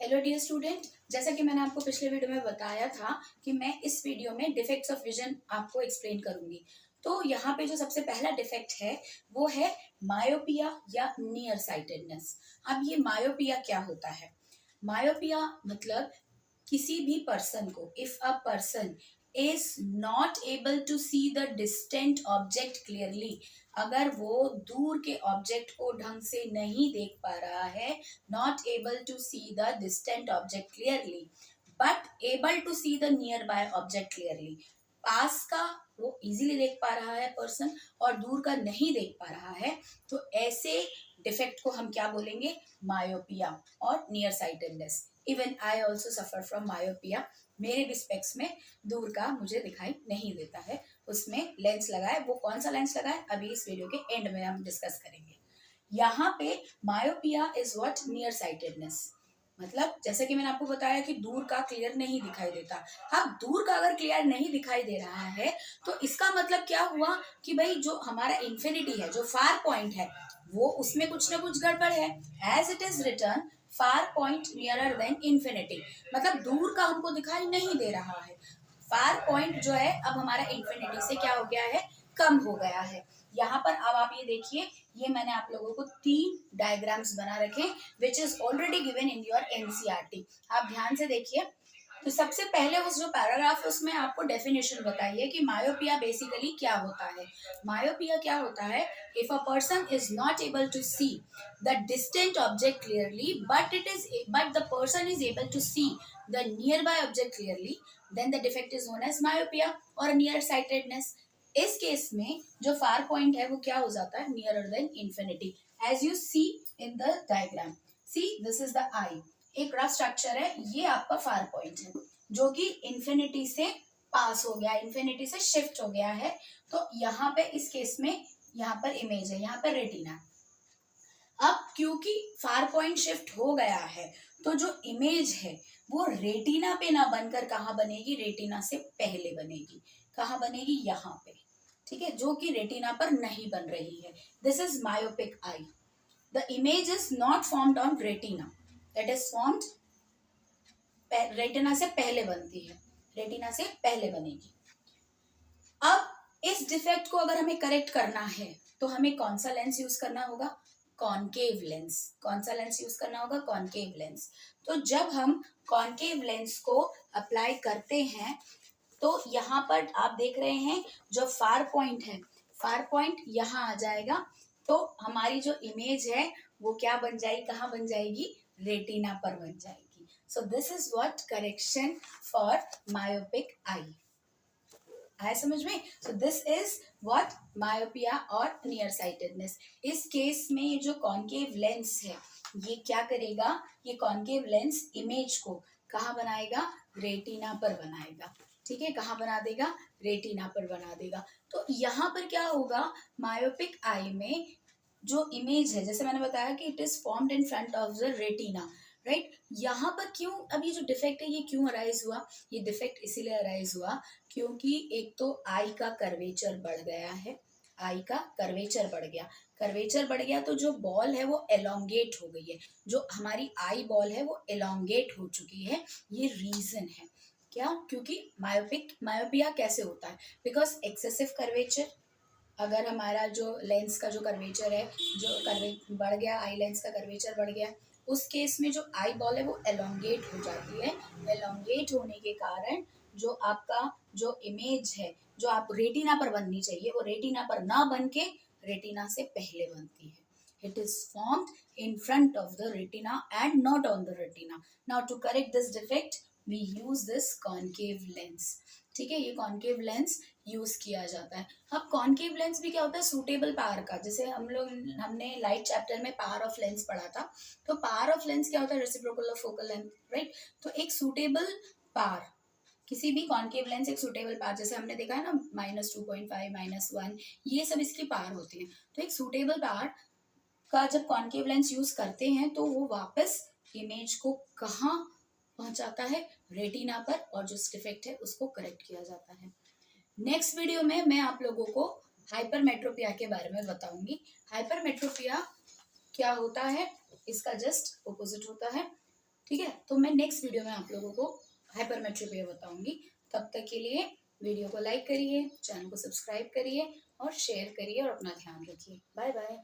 Hello dear student, जैसा कि मैंने आपको पिछले वीडियो में बताया था कि मैं इस वीडियो में डिफेक्ट्स ऑफ विजन आपको एक्सप्लेन करूंगी। तो यहाँ पे जो सबसे पहला डिफेक्ट है वो है मायोपिया या नियर साइटेडनेस। अब ये मायोपिया क्या होता है? मायोपिया मतलब किसी भी पर्सन को, if a person is not able to see the distant object clearly, अगर वो दूर के ऑब्जेक्ट को ढंग से नहीं देख पा रहा है, not able to see the distant object clearly but able to see the near by object clearly, पास का वो इजीली देख पा रहा है पर्सन और दूर का नहीं देख पा रहा है, तो ऐसे डिफेक्ट को हम क्या बोलेंगे? मायोपिया और near sightedness. Even I also suffer from myopia. मेरे भी स्पेक्स में दूर का मुझे दिखाई नहीं देता है, उसमें लेंस लगा है। वो कौन सा लेंस लगा है अभी इस वीडियो के एंड में हम डिस्कस करेंगे। यहाँ पे myopia is what? Near sightedness. मतलब जैसे कि मैंने आपको बताया कि दूर का क्लियर नहीं दिखाई देता। हाँ, दूर का अगर क्लियर नहीं दिखाई दे रहा है तो इसका मतलब क्या हुआ कि भाई जो हमारा इंफिनिटी है, जो फार पॉइंट है, वो उसमें कुछ ना कुछ गड़बड़ है। As it is return far point nearer than infinity, मतलब दूर का हमको दिखाई नहीं दे रहा है। फार पॉइंट जो है अब हमारा इंफिनिटी से क्या हो गया है? कम हो गया है। यहाँ पर अब आप ये देखिए, ये मैंने आप लोगों को 3 डायग्राम्स बना रखे which is already given in your NCERT. आप ध्यान से देखिए। तो सबसे पहले उस जो पैराग्राफ है उसमें आपको डेफिनेशन बताइए कि मायोपिया बेसिकली क्या होता है। मायोपिया क्या होता है? If a person is not able to see the distant object clearly but the person is able to see the near by object clearly, then the defect is known as myopia और near sightedness. इस case में जो far point है वो क्या हो जाता है? Nearer than infinity, as you see in the diagram. See, this is the eye. एक रफ स्ट्रक्चर है, ये आपका फार पॉइंट है जो कि इंफिनिटी से पास हो गया, इंफिनिटी से शिफ्ट हो गया है। तो यहाँ पे इस केस में यहाँ पर इमेज है, यहाँ पर रेटिना। अब क्योंकि फार पॉइंट शिफ्ट हो गया है तो जो इमेज है वो रेटिना पे ना बनकर कहाँ बनेगी? रेटिना से पहले बनेगी। कहाँ बनेगी? यहाँ पे। ठीक है, जो कि रेटिना पर नहीं बन रही है। This is myopic eye. The image is not formed on retina, it is formed retina से पहले बनती है, रेटिना से पहले बनेगी। अब इस डिफेक्ट को अगर हमें करेक्ट करना है तो हमें कौन सा लेंस यूज करना होगा? Concave lens. कौन सा लेंस यूज करना होगा? Concave lens. तो जब हम कॉनकेव लेंस को अप्लाई करते हैं तो यहाँ पर आप देख रहे हैं जो फार पॉइंट है, फार पॉइंट यहाँ आ जाएगा। तो हमारी जो इमेज है वो क्या बन जाएगी? कहाँ बन जाएगी? रेटिना पर बन जाएगी। So this is what correction for myopic eye. आया समझ में? So this is what myopia और नियर साइटेडनेस। इस केस में ये जो कॉनकेव लेंस है ये क्या करेगा? ये कॉनकेव लेंस इमेज को कहाँ बनाएगा? रेटिना पर बनाएगा। ठीक है, कहाँ बना देगा? रेटिना पर बना देगा। तो यहाँ पर क्या होगा? मायोपिक आई में जो इमेज है, जैसे मैंने बताया कि it is formed in front of the retina, right. यहाँ पर क्यों अब ये जो डिफेक्ट है ये क्यों अराइज हुआ? ये डिफेक्ट इसीलिए अराइज हुआ क्योंकि एक तो आई का कर्वेचर बढ़ गया है, आई का कर्वेचर बढ़ गया। कर्वेचर बढ़ गया तो जो बॉल है वो एलोंगेट हो गई है, जो हमारी आई बॉल है वो एलोंगेट हो चुकी है। ये रीजन है क्या? क्योंकि मायोपिया कैसे होता है? बिकॉज एक्सेसिव कर्वेचर, अगर हमारा जो लेंस का जो कर्वेचर है, जो कर्वे बढ़ गया, आई लेंस का कर्वेचर बढ़ गया, उस केस में जो आई बॉल है वो एलोंगेट हो जाती है। एलोंगेट होने के कारण जो आपका जो इमेज है जो आप रेटिना पर बननी चाहिए वो रेटिना पर ना बन के रेटिना से पहले बनती है। It is formed in front of the retina and not on the retina. Now to correct this defect we use this concave lens. ठीक है, ये कॉनकेव लेंस यूज किया जाता है। अब कॉनकेव लेंस भी क्या होता है? सूटेबल पावर का। जैसे हमने लाइट चैप्टर में पावर ऑफ लेंस पढ़ा था, तो पावर ऑफ लेंस क्या होता है? Reciprocal of focal length, right. तो एक सूटेबल पावर, किसी भी कॉनकेव लेंस एक सूटेबल पावर, जैसे हमने देखा है ना -2.5 -1, ये सब इसकी पावर होती है। तो एक सूटेबल पावर का जब कॉनकेव लेंस यूज करते हैं तो वो वापस इमेज को कहाँ पहुंचाता है? रेटिना पर, और जो डिफेक्ट है उसको करेक्ट किया जाता है। नेक्स्ट वीडियो में मैं आप लोगों को हाइपरमेट्रोपिया के बारे में बताऊंगी। हाइपरमेट्रोपिया क्या होता है? इसका जस्ट ऑपोजिट होता है। ठीक है, तो मैं नेक्स्ट वीडियो में आप लोगों को हाइपरमेट्रोपिया बताऊंगी। तब तक के लिए वीडियो को लाइक करिए, चैनल को सब्सक्राइब करिए और शेयर करिए और अपना ध्यान रखिए। Bye bye.